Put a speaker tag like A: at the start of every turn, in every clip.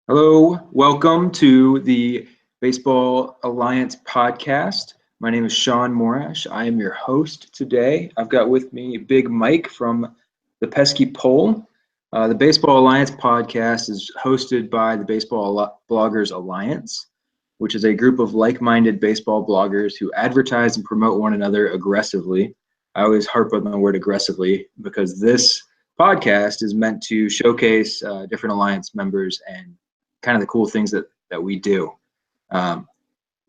A: Hello, welcome to the Baseball Alliance podcast. My name is Sean Morash. I am your host today. I've got with me Big Mike from the Pesky Pole. The Baseball Alliance podcast is hosted by the Baseball Bloggers Alliance, which is a group of like-minded baseball bloggers who advertise and promote one another aggressively. I always harp on the word aggressively because this podcast is meant to showcase different alliance members and kind of the cool things that we do. We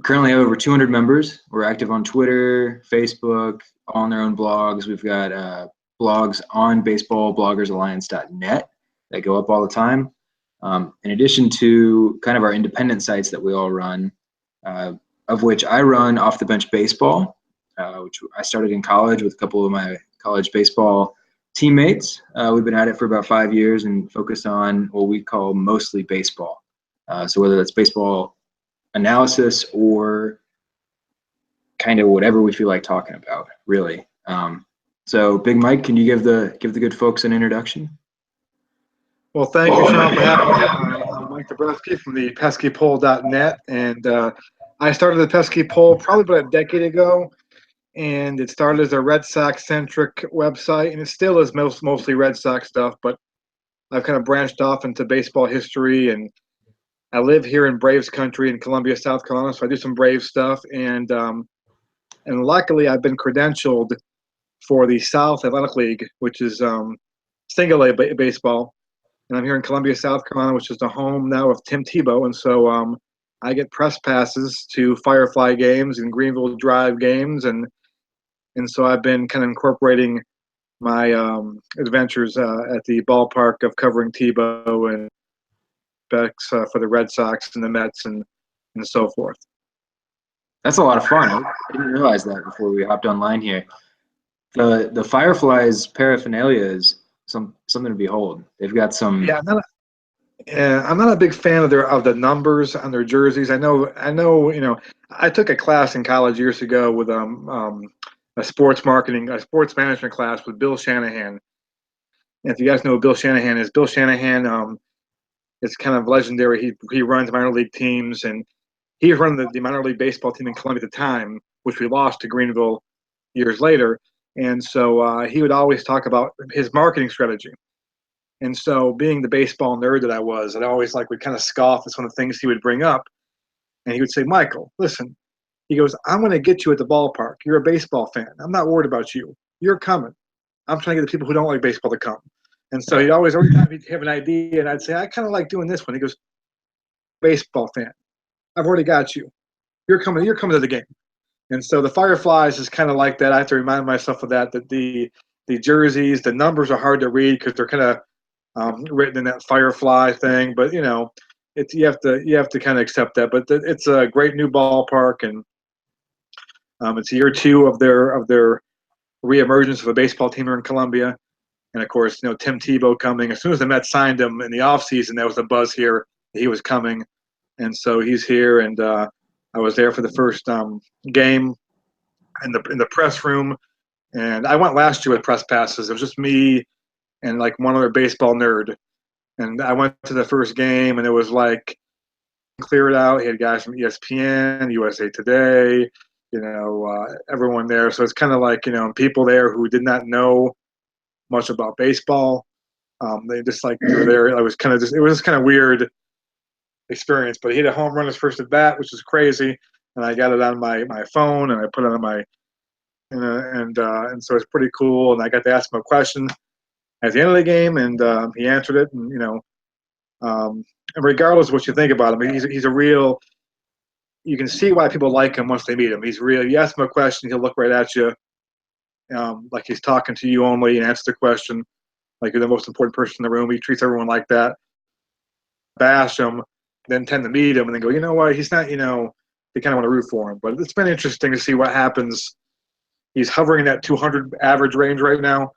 A: currently have over 200 members. We're active on Twitter, Facebook, all on their own blogs. We've got blogs on baseballbloggersalliance.net that go up all the time. In addition to kind of our independent sites that we all run, of which I run Off the Bench Baseball, which I started in college with a couple of my college baseball teammates. We've been at it for about 5 years and focus on what we call mostly baseball. So whether that's baseball analysis or kind of whatever we feel like talking about, really. So Big Mike, can you give the good folks an introduction?
B: Well, thank you, Sean, for having me. I'm Mike Dabrowski from the PeskyPole.net, and I started the Pesky Pole probably about a decade ago, and it started as a Red Sox-centric website, and it still is mostly Red Sox stuff, but I've kind of branched off into baseball history, and I live here in Braves country in Columbia, South Carolina, so I do some Braves stuff, and luckily I've been credentialed for the South Atlantic League, which is single A baseball. And I'm here in Columbia, South Carolina, which is the home now of Tim Tebow. And so I get press passes to Firefly games and Greenville Drive games. And so I've been kind of incorporating my adventures at the ballpark of covering Tebow and Becks for the Red Sox and the Mets and so forth.
A: That's a lot of fun. I didn't realize that before we hopped online here. The Fireflies paraphernalia is something to behold. They've got some.
B: Yeah, I'm not a big fan of the numbers on their jerseys. I know. I took a class in college years ago with a sports management class with Bill Shanahan. And if you guys know who Bill Shanahan is, Bill Shanahan is kind of legendary. He runs minor league teams, and he was running the minor league baseball team in Columbia at the time, which we lost to Greenville years later. And so he would always talk about his marketing strategy. And so being the baseball nerd that I was, I'd always would kind of scoff at some of the things he would bring up. And he would say, Michael, listen, he goes, I'm going to get you at the ballpark. You're a baseball fan. I'm not worried about you. You're coming. I'm trying to get the people who don't like baseball to come. And so he'd always, every time he'd have an idea, and I'd say, I kind of like doing this one. He goes, baseball fan. I've already got you. You're coming to the game. And so the Fireflies is kind of like that. I have to remind myself of that the jerseys, the numbers are hard to read because they're kind of written in that Firefly thing. But, you have to kind of accept that. But it's a great new ballpark, and it's year 2 of their reemergence of a baseball team here in Columbia. And, of course, Tim Tebow coming. As soon as the Mets signed him in the offseason, there was a buzz here that he was coming. And so he's here, and I was there for the first game in the press room. And I went last year with press passes. It was just me and one other baseball nerd. And I went to the first game, and it was cleared out. He had guys from ESPN, USA Today, everyone there. So it's kind of people there who did not know much about baseball. They just they were there. It was just kind of weird experience. But he hit a home run his first at bat, which is crazy. And I got it on my phone, and I put it on my and so it's pretty cool. And I got to ask him a question at the end of the game, and he answered it. And and regardless of what you think about him, he's a real. You can see why people like him once they meet him. He's real. You ask him a question, he'll look right at you, like he's talking to you only, and answer the question like you're the most important person in the room. He treats everyone like that. Bash him, then tend to meet him, and then go, you know what? He's not. They kind of want to root for him. But it's been interesting to see what happens. He's hovering in that 200 average range right now.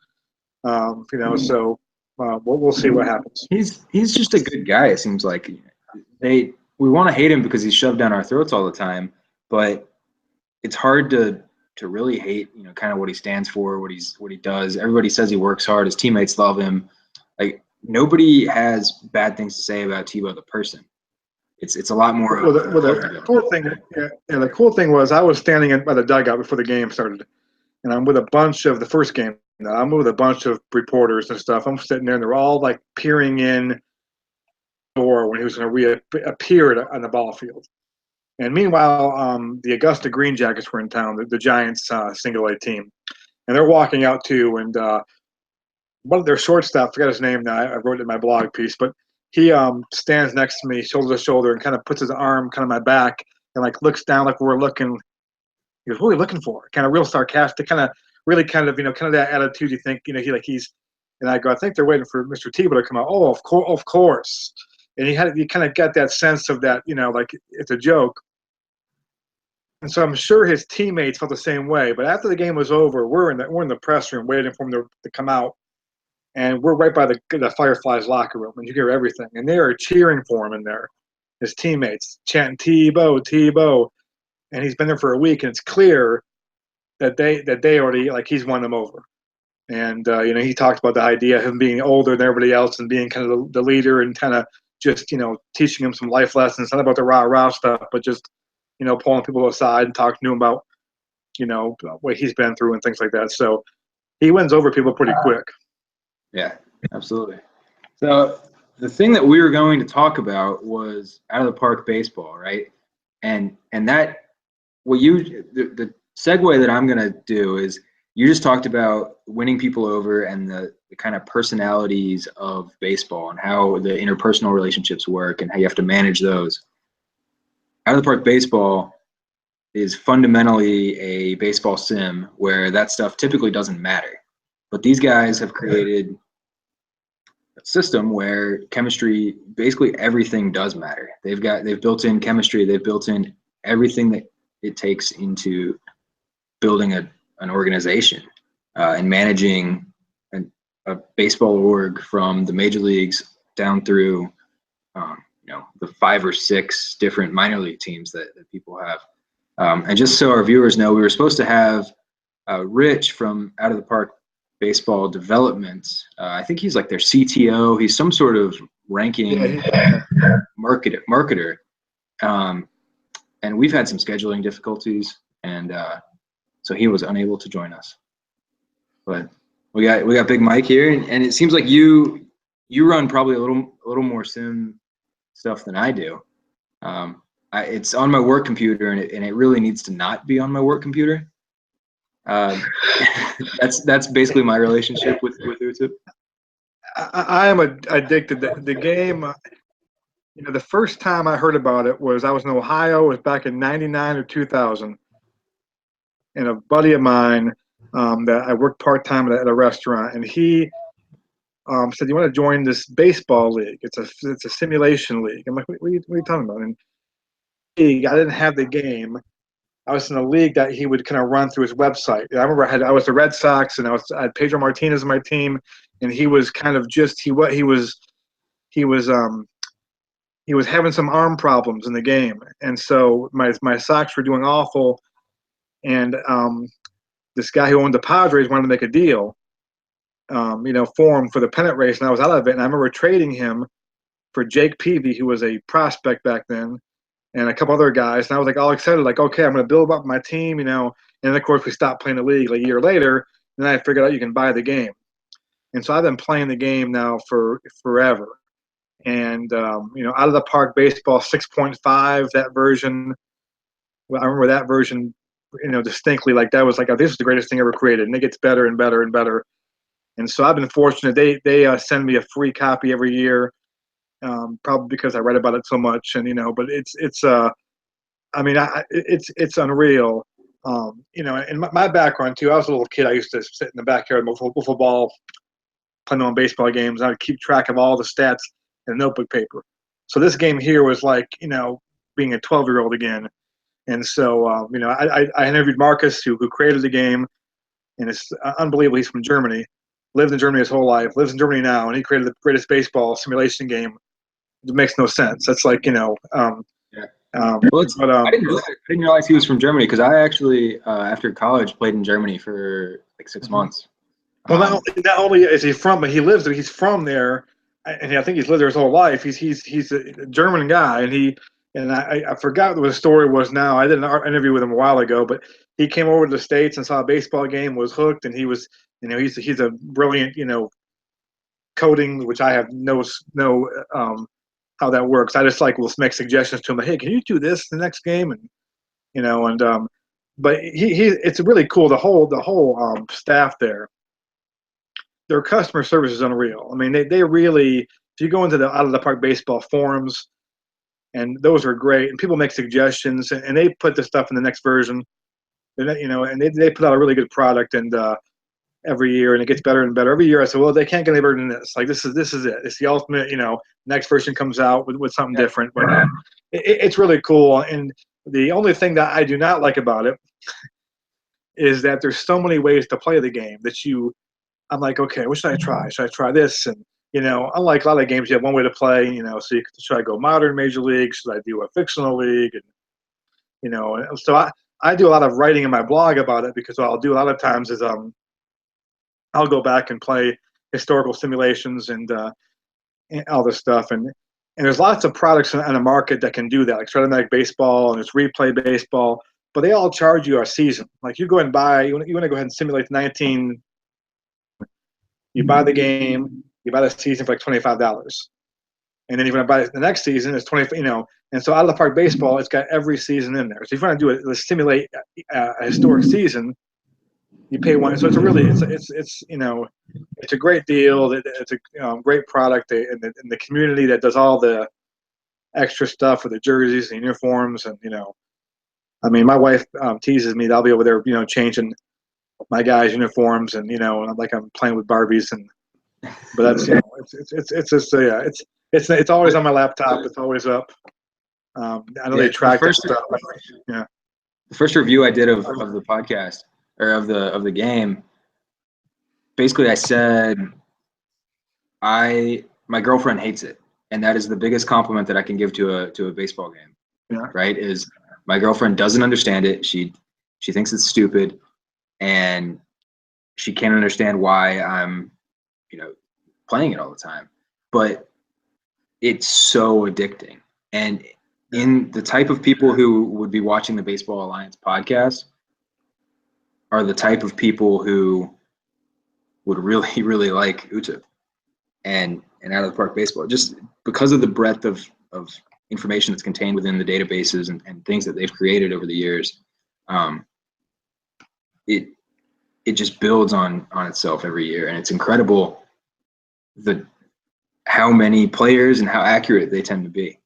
B: So we'll see what happens.
A: He's just a good guy. It seems like we want to hate him because he's shoved down our throats all the time, but it's hard to really hate kind of what he stands for, what he does. Everybody says he works hard. His teammates love him. nobody has bad things to say about Tebow the person. It's a lot more.
B: The cool thing, the cool thing was I was standing by the dugout before the game started, and I'm with a bunch of the first game. I'm with a bunch of reporters and stuff. I'm sitting there, and they're all like peering in door when he was going to reappear on the ball field. And meanwhile, the Augusta Green Jackets were in town, the Giants single A team, and they're walking out too. And one of their shortstop, I forgot his name now. I wrote it in my blog piece, but he stands next to me, shoulder to shoulder, and kind of puts his arm kind of my back and like looks down like we're looking. He goes, "What are we looking for?" Kind of real sarcastic, kind of really kind of kind of that attitude. You think he's, and I go, "I think they're waiting for Mr. Tebow to come out." Oh, of course. And you kind of get that sense of that, like it's a joke. And so I'm sure his teammates felt the same way. But after the game was over, we're in the press room waiting for him to come out. And we're right by the Fireflies locker room, and you hear everything. And they are cheering for him in there, his teammates, chanting, Tebow, Tebow. And he's been there for a week, and it's clear that they already, like, he's won them over. And, he talked about the idea of him being older than everybody else and being kind of the leader and kind of just, teaching him some life lessons, not about the rah-rah stuff, but just, pulling people aside and talking to him about, what he's been through and things like that. So he wins over people pretty quick.
A: Yeah, absolutely. So the thing that we were going to talk about was out of the park baseball, right? And that the segue that I'm going to do is you just talked about winning people over and the kind of personalities of baseball and how the interpersonal relationships work and how you have to manage those. Out of the park baseball is fundamentally a baseball sim where that stuff typically doesn't matter. But these guys have created a system where chemistry, basically everything does matter. They've built in chemistry, they've built in everything that it takes into building an organization and managing a baseball org from the major leagues down through the 5 or 6 different minor league teams that people have. And just so our viewers know, we were supposed to have Rich from Out of the Park Baseball Development. I think he's like their CTO. He's some sort of ranking marketer. And we've had some scheduling difficulties, and so he was unable to join us. But we got Big Mike here, and it seems like you run probably a little more sim stuff than I do. It's on my work computer, and it really needs to not be on my work computer. That's basically my relationship with OOTP.
B: I am addicted. The game, the first time I heard about it was I was in Ohio. It was back in '99 or 2000, and a buddy of mine that I worked part-time at a restaurant, and he said, "You want to join this baseball league? It's a simulation league." I'm like, what are you talking about? And I didn't have the game. I was in a league that he would kind of run through his website. I remember I was the Red Sox, and I had Pedro Martinez on my team, and he was kind of just he was having some arm problems in the game, and so my Sox were doing awful, and this guy who owned the Padres wanted to make a deal, for him for the pennant race, and I was out of it, and I remember trading him for Jake Peavy, who was a prospect back then, and a couple other guys, and I was like all excited, like, okay, I'm going to build up my team, and of course we stopped playing the league like a year later, and then I figured out you can buy the game, and so I've been playing the game now for forever, and Out of the Park Baseball 6.5, that version, I remember that version, distinctly, like that was like, oh, this is the greatest thing ever created, and it gets better and better and better, and so I've been fortunate. They send me a free copy every year. Probably because I read about it so much, and but it's unreal. In my background too, I was a little kid. I used to sit in the backyard with wiffle ball, playing on baseball games. I would keep track of all the stats in a notebook paper. So this game here was like being a 12-year-old again. And so I interviewed Marcus, who created the game, and it's unbelievable. He's from Germany, lived in Germany his whole life, lives in Germany now, and he created the greatest baseball simulation game. It makes no sense. That's like,
A: Yeah. Well, I didn't realize he was from Germany, because I actually, after college, played in Germany for like 6 months.
B: Well, not only is he from, but he's from there, I think he's lived there his whole life. He's a German guy, and I forgot what the story was now. I did an interview with him a while ago, but he came over to the States and saw a baseball game, was hooked, and he was, he's a brilliant, coding, which I have no how that works. I just will make suggestions to him. Like, hey, can you do this the next game? And but it's really cool. The whole staff there, their customer service is unreal. I mean, they really, if you go into the out of the park baseball forums, and those are great, and people make suggestions, and they put the stuff in the next version, and they put out a really good product, and every year, and it gets better and better every year. I said, well, they can't get any better than this. Like, this is it. It's the ultimate. Next version comes out with something different, but it's really cool. And the only thing that I do not like about it is that there's so many ways to play the game that I'm like, okay, what should I try? Should I try this? And unlike a lot of games, you have one way to play. So you should I go modern major league? Should I do a fictional league? And so I do a lot of writing in my blog about it, because what I'll do a lot of times is I'll go back and play historical simulations and all this stuff. And there's lots of products on the market that can do that, like Strategic Baseball and there's Replay Baseball, but they all charge you a season. Like, you go ahead and you want to go ahead and simulate you buy the game, you buy the season for like $25. And then you're going to buy the next season, it's 20, and so out of the park baseball, it's got every season in there. So if you want to do it, let's simulate a historic season, you pay one. So it's a great deal. It's a great product, and the community that does all the extra stuff with the jerseys and uniforms, and I mean, my wife teases me that I'll be over there, changing my guys' uniforms, and and I'm playing with Barbies, but that's it's just it's always on my laptop. It's always up. I know they track that stuff. Yeah.
A: The first review I did of the podcast, or of the game, basically I said my girlfriend hates it, and that is the biggest compliment that I can give to a baseball game.
B: Yeah.
A: Right? Is my girlfriend doesn't understand it. She thinks it's stupid, and she can't understand why I'm playing it all the time. But it's so addicting. And in the type of people who would be watching the Baseball Alliance podcast are the type of people who would really, really like OOTP and out of the park baseball, just because of the breadth of information that's contained within the databases and things that they've created over the years. It just builds on itself every year, and it's incredible how many players and how accurate they tend to be.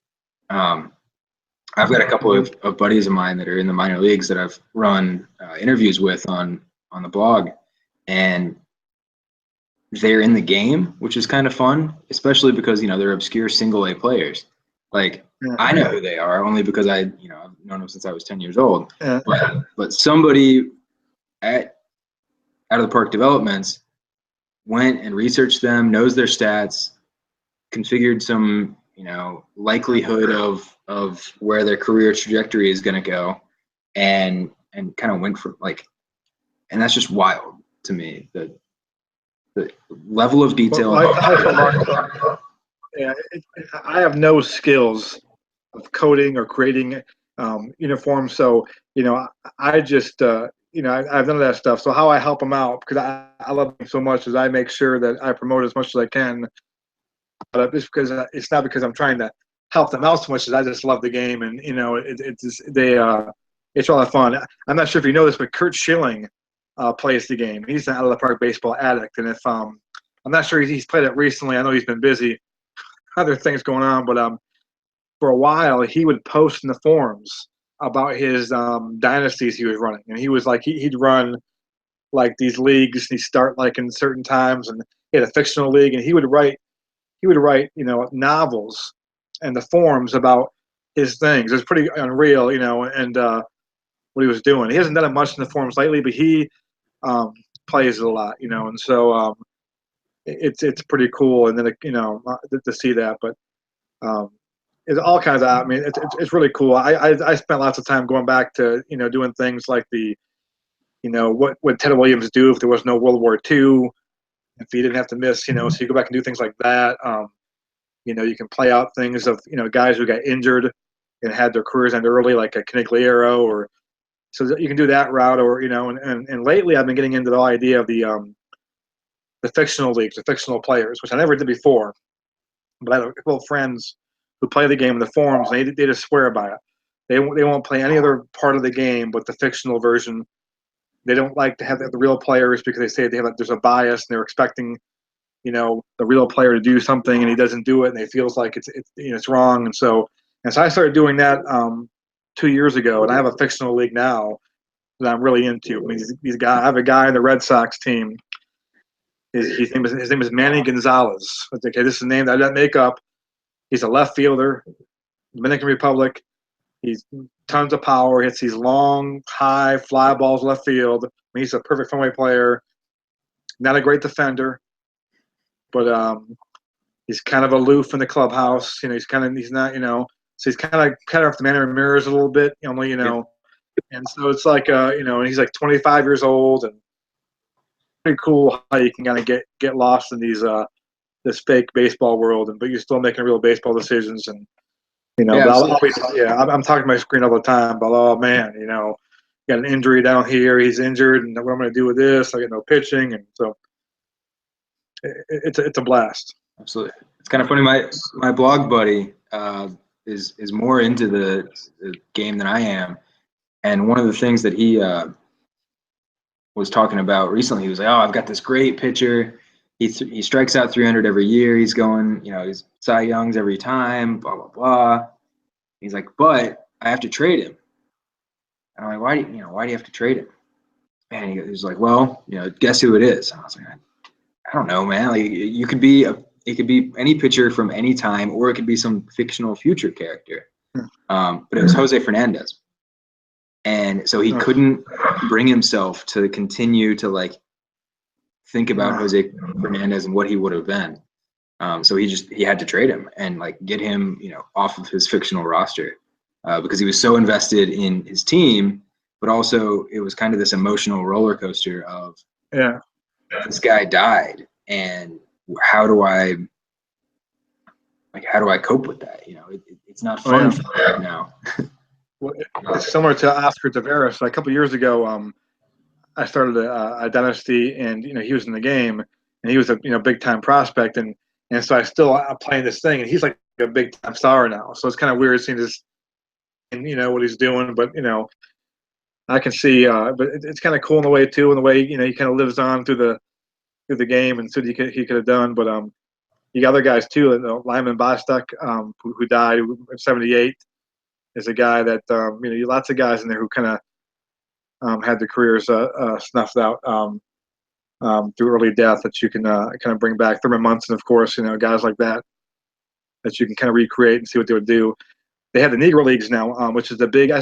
A: I've got a couple of buddies of mine that are in the minor leagues that I've run interviews with on the blog, and they're in the game, which is kind of fun, especially because they're obscure single A players. Like, I know who they are only because I've known them since I was 10 years old. But somebody at Out of the Park Developments went and researched them, knows their stats, configured some likelihood of where their career trajectory is going to go, and kind of went for and that's just wild to me, the level of detail.
B: I have no skills of coding or creating uniforms, so I just I've none of that stuff. So how I help them out, because I love them so much, is I make sure that I promote as much as I can. But it's because it's not because I'm trying to help them out so much as I just love the game, and it's a lot of fun. I'm not sure if you know this, but Kurt Schilling plays the game. He's an out of the park baseball addict, and if I'm not sure he's played it recently. I know he's been busy, other things going on, but for a while he would post in the forums about his dynasties he was running, and he was he'd run these leagues. He'd start in certain times, and he had a fictional league, and he would write novels and the forums about his things. It's pretty unreal, and what he was doing. He hasn't done it much in the forums lately, but he plays it a lot, and so it's pretty cool. And then to see that, but it's all kinds of. I mean, it's really cool. I spent lots of time going back to doing things like what would Ted Williams do if there was no World War II, if he didn't have to miss, so you go back and do things like that. You can play out things of guys who got injured and had their careers end early, like a Canigliaro, or so you can do that route, or and lately I've been getting into the idea of the fictional leagues, the fictional players, which I never did before. But I have a couple of friends who play the game in the forums, and they just swear by it. They won't play any other part of the game but the fictional version. They don't like to have the real players because they say there's a bias, and they're expecting the real player to do something, and he doesn't do it, and it feels like it's wrong. And so I started doing that 2 years ago, and I have a fictional league now that I'm really into. I mean, I have a guy in the Red Sox team. His name is Manny Gonzalez. Okay, this is a name that I didn't make up. He's a left fielder, Dominican Republic. He's tons of power, hits these long, high fly balls left field. I mean, he's a perfect fenway player. Not a great defender, but he's kind of aloof in the clubhouse. He's not. So he's kind of off the man in the mirrors a little bit. And so it's like and he's like 25 years old, and pretty cool how you can kind of get lost in this fake baseball world, but you're still making real baseball decisions. And
A: Yeah,
B: I'm talking to my screen all the time. But oh man, got an injury down here. He's injured, and what I'm going to do with this? I get no pitching, and so it's a blast.
A: absolutely. It's kind of funny. My blog buddy is more into the game than I am, and one of the things that he was talking about recently, he was like, "Oh, I've got this great pitcher. He strikes out 300 every year. He's going, he's Cy Youngs every time. Blah blah blah." He's like, "But I have to trade him." And I'm like, "Why do you have to trade him?" And he was like, "Well, guess who it is?" And I was like, "I don't know, man. Like, it could be any pitcher from any time, or it could be some fictional future character." But it was Jose Fernandez. And so he couldn't bring himself to continue to think about Jose Fernandez and what he would have been. So he had to trade him and get him, off of his fictional roster because he was so invested in his team, but also it was kind of this emotional roller coaster of this guy died, and how do I cope with that? It's not fun for me right now.
B: Well, it's similar to Oscar Tavares. So a couple of years ago, I started a dynasty, and he was in the game, and he was a big time prospect, and so I'm playing this thing, and he's like a big time star now. So it's kind of weird seeing this, and what he's doing, but I can see, but it's kind of cool in the way too, in the way he kind of lives on through the game, and so he could have done, but you got other guys too, Lyman Bostock, who died at 78. Is a guy that lots of guys in there who kind of had their careers snuffed out through early death that you can kind of bring back. Thurman Munson, of course, guys like that you can kind of recreate and see what they would do. They have the Negro Leagues now, which is the big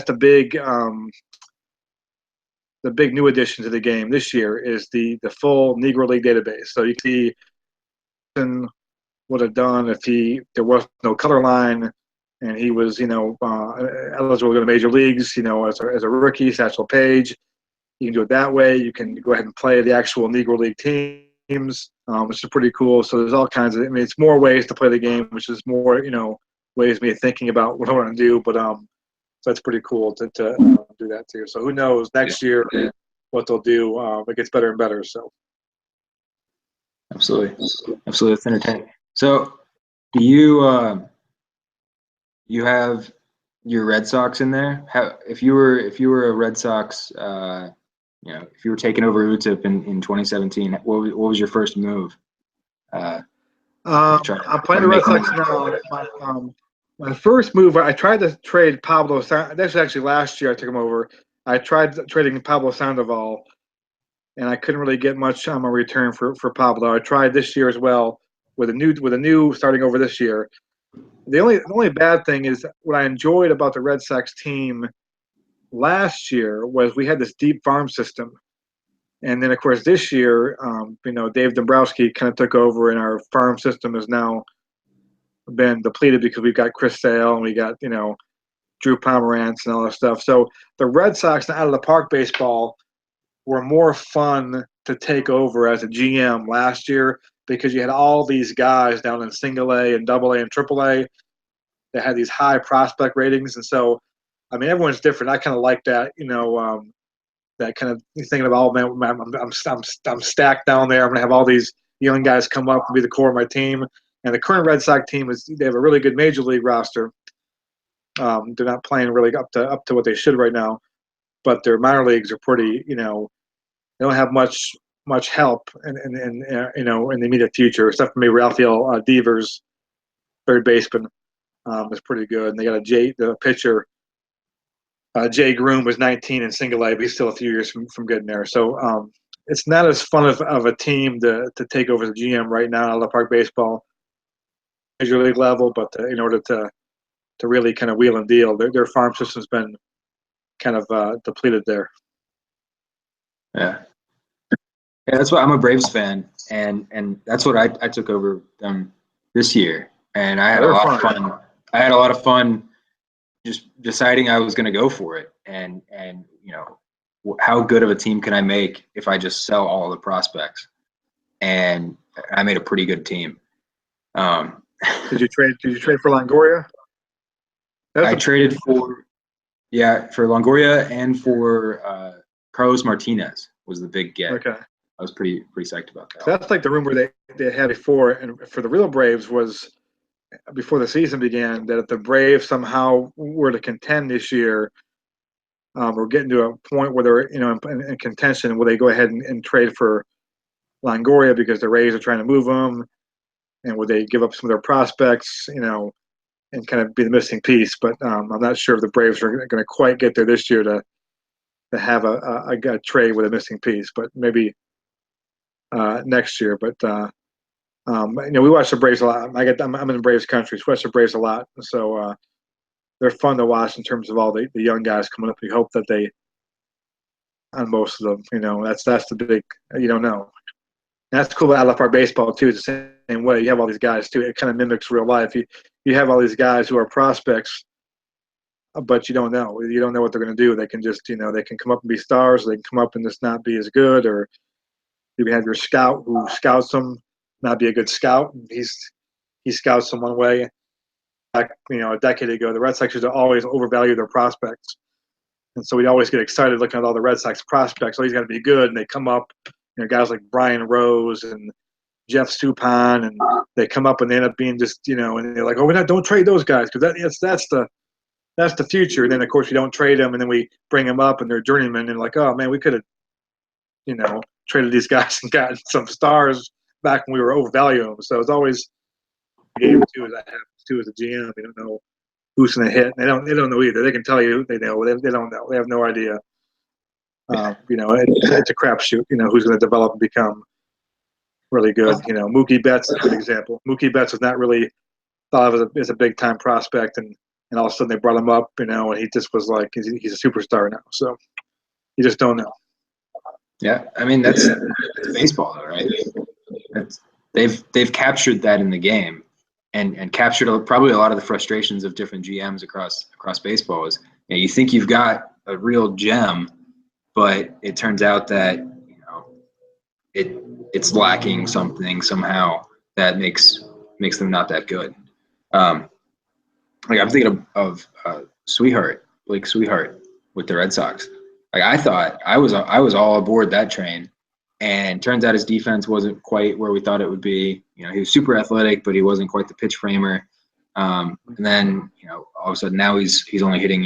B: new addition to the game this year is the full Negro League database. So you see would have done if there was no color line, and he was, eligible to go to major leagues, as a rookie, Satchel Paige. You can do it that way. You can go ahead and play the actual Negro League teams, which is pretty cool. So there's all kinds of, it's more ways to play the game, which is more, ways of me thinking about what I want to do. But so that's pretty cool to do that too. So who knows next year what they'll do? It gets better and better. So
A: absolutely, it's entertaining. So do you you have your Red Sox in there? If you were a Red Sox, if you were taking over OOTP in 2017, what was your first move?
B: I'm playing the Red Sox now. My first move, I tried to trade Pablo. This was actually last year. I took him over. I tried trading Pablo Sandoval, and I couldn't really get much on my return for Pablo. I tried this year as well with a new starting over this year. The only bad thing is what I enjoyed about the Red Sox team last year was we had this deep farm system. And then, of course, this year, Dave Dombrowski kind of took over, and our farm system has now been depleted because we've got Chris Sale and we got, Drew Pomerantz and all that stuff. So the Red Sox and out of the park baseball were more fun to take over as a GM last year because you had all these guys down in single A and double A and triple A that had these high prospect ratings. And so, I mean, everyone's different. I kind of like that, that kind of thinking about, oh man, I'm stacked down there. I'm going to have all these young guys come up and be the core of my team. And the current Red Sox team they have a really good major league roster. They're not playing really up to what they should right now, but their minor leagues are pretty, they don't have much help in the immediate future, except for maybe Rafael Devers, third baseman, is pretty good. And they got the pitcher, Jay Groom was 19 in single A, but he's still a few years from getting there. So it's not as fun of a team to take over the GM right now at Park Baseball, major league level, but in order to really kind of wheel and deal, their farm system's been kind of depleted there.
A: Yeah. Yeah, that's why I'm a Braves fan, and that's what I took over them this year, and I had a lot of fun. I had a lot of fun just deciding I was going to go for it, and how good of a team can I make if I just sell all the prospects, and I made a pretty good team.
B: Did you trade for Longoria?
A: I traded for Longoria and for Carlos Martinez was the big get.
B: Okay.
A: I was pretty psyched about that.
B: So that's like the rumor they had before, and for the real Braves was before the season began that if the Braves somehow were to contend this year, or getting to a point where they're in contention, will they go ahead and trade for Longoria because the Rays are trying to move him, and would they give up some of their prospects, and kind of be the missing piece? But I'm not sure if the Braves are going to quite get there this year to have a trade with a missing piece, but maybe next year. But we watch the Braves a lot. I'm in Braves country, so we watch the Braves a lot. So they're fun to watch in terms of all the young guys coming up. We hope that on most of them, that's the big, you don't know. And that's cool about Park Baseball too. It's the same way. You have all these guys too. It kind of mimics real life. You have all these guys who are prospects, but you don't know. You don't know what they're going to do. They can just, they can come up and be stars. Or they can come up and just not be as good. Or you have your scout who scouts them, not be a good scout. He scouts them one way. Back, a decade ago, the Red Sox used to always overvalue their prospects, and so we'd always get excited looking at all the Red Sox prospects. Oh, he's got to be good, and they come up. Guys like Brian Rose and Jeff Suppan, and they come up and they end up being just, and they're like, oh, don't trade those guys because that's the future. And then of course we don't trade them, and then we bring them up and they're journeymen, and like, oh man, we could have, traded these guys and gotten some stars back when we were overvaluing them. So it's always a game too as a GM. They don't know who's going to hit. They don't know either. They can tell you they know. They don't know. They have no idea. It's a crapshoot. Who's going to develop and become really good. Mookie Betts is a good example. Mookie Betts was not really thought of as a big time prospect, and all of a sudden they brought him up, and he just was like he's a superstar now. So you just don't know.
A: Yeah, I mean that's baseball, though, right? They've captured that in the game, and captured probably a lot of the frustrations of different GMs across baseball. Is you think you've got a real gem, but it turns out that it's lacking something somehow that makes them not that good. Like I'm thinking of Blake Sweetheart with the Red Sox. Like I thought I was all aboard that train, and turns out his defense wasn't quite where we thought it would be. He was super athletic, but he wasn't quite the pitch framer. And then all of a sudden now he's only hitting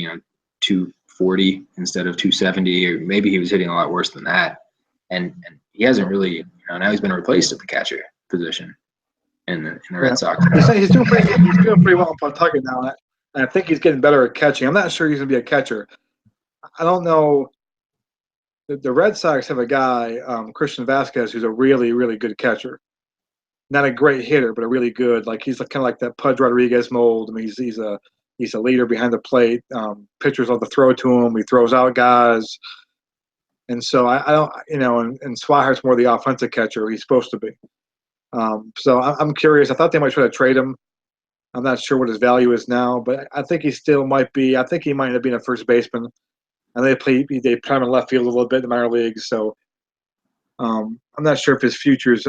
A: 240 instead of 270, or maybe he was hitting a lot worse than that. And he hasn't really now he's been replaced at the catcher position in the Red Sox.
B: He's doing pretty well in Pawtucket now, and I think he's getting better at catching. I'm not sure he's going to be a catcher. I don't know. The Red Sox have a guy, Christian Vasquez, who's a really, really good catcher. Not a great hitter, but a really good. Like he's kind of like that Pudge Rodriguez mold. I mean, he's a leader behind the plate. Pitchers love to throw to him. He throws out guys. And so I don't, and Swihart's more the offensive catcher he's supposed to be. So I'm curious. I thought they might try to trade him. I'm not sure what his value is now, but I think he still might be. I think he might have been a first baseman. And they play him in left field a little bit in the minor leagues. So I'm not sure if his future's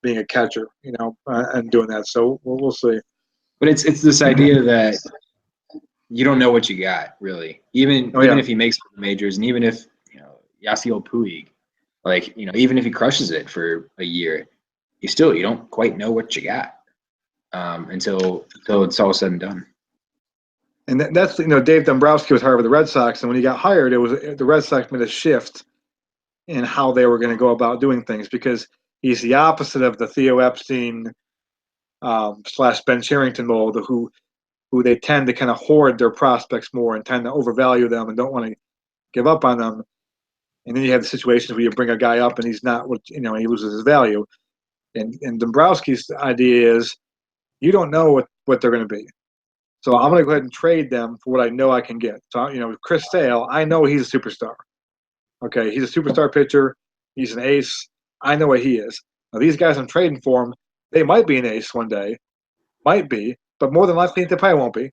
B: being a catcher, and doing that. So we'll see.
A: But it's this idea that you don't know what you got, really. Even if he makes the majors, and even if Yasiel Puig, like even if he crushes it for a year, you don't quite know what you got until it's all said and done.
B: And that's Dave Dombrowski was hired by the Red Sox, and when he got hired, it was the Red Sox made a shift in how they were going to go about doing things, because he's the opposite of the Theo Epstein / Ben Cherington mold, who they tend to kind of hoard their prospects more and tend to overvalue them and don't want to give up on them. And then you have the situations where you bring a guy up and he's not he loses his value. And Dombrowski's idea is you don't know what they're going to be. So I'm going to go ahead and trade them for what I know I can get. So, Chris Sale, I know he's a superstar. Okay, he's a superstar pitcher. He's an ace. I know what he is. Now, these guys I'm trading for him, they might be an ace one day. Might be. But more than likely, they probably won't be.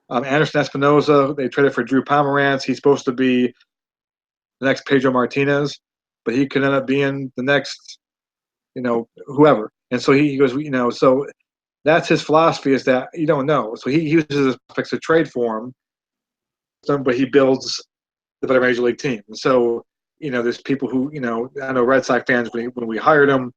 B: Anderson Espinosa, they traded for Drew Pomerantz. He's supposed to be the next Pedro Martinez, but he could end up being the next, whoever. And so he goes, so that's his philosophy, is that you don't know. So he uses his prospects to trade for him, but he builds the better major league team. And so, there's people who, I know Red Sox fans, when we hired him,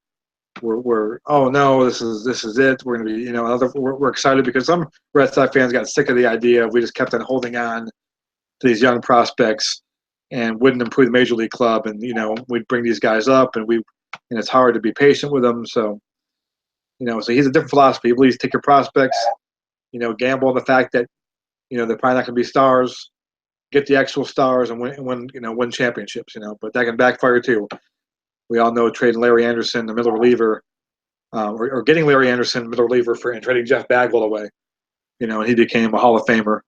B: we're oh no, this is it. We're going to be, we're excited, because some Red Sox fans got sick of the idea of we just kept on holding on to these young prospects and wouldn't improve the major league club. And, we'd bring these guys up and it's hard to be patient with them. So, so he's a different philosophy. He believes take your prospects, gamble on the fact that, they're probably not going to be stars, get the actual stars and win championships, but that can backfire too. We all know trading Larry Anderson, the middle reliever, or getting Larry Anderson, middle reliever, and trading Jeff Bagwell away, and he became a Hall of Famer.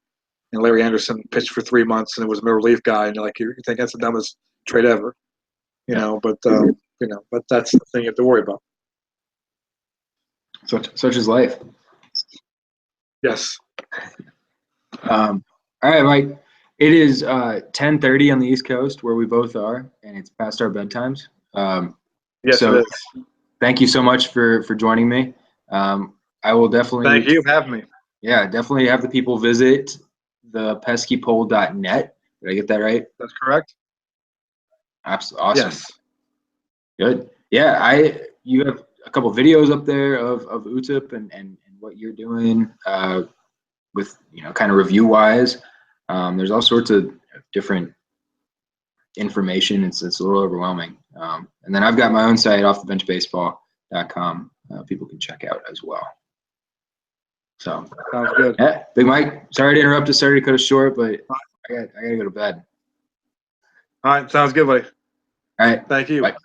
B: And Larry Anderson pitched for 3 months and it was a middle relief guy, and you think that's the dumbest trade ever, but that's the thing you have to worry about.
A: Such is life.
B: Yes.
A: All right, Mike. It is 10:30 on the East Coast, where we both are, and it's past our bedtimes.
B: Yes,
A: so
B: it is.
A: Thank you so much for joining me. I will definitely.
B: Thank you for having me.
A: Yeah, definitely have the people visit the peskypole.net. Did I get that right?
B: That's correct.
A: Absolutely awesome.
B: Yes.
A: Good. Yeah, you have a couple videos up there of OOTP and what you're doing with kind of review wise. There's all sorts of different information. It's a little overwhelming. And then I've got my own site, offthebenchbaseball.com. People can check out as well. So
B: sounds good.
A: Yeah, Big Mike, sorry to interrupt us. Sorry to cut us short, but I got to go to bed.
B: All right, sounds good, buddy.
A: All right.
B: Thank you.
A: Bye.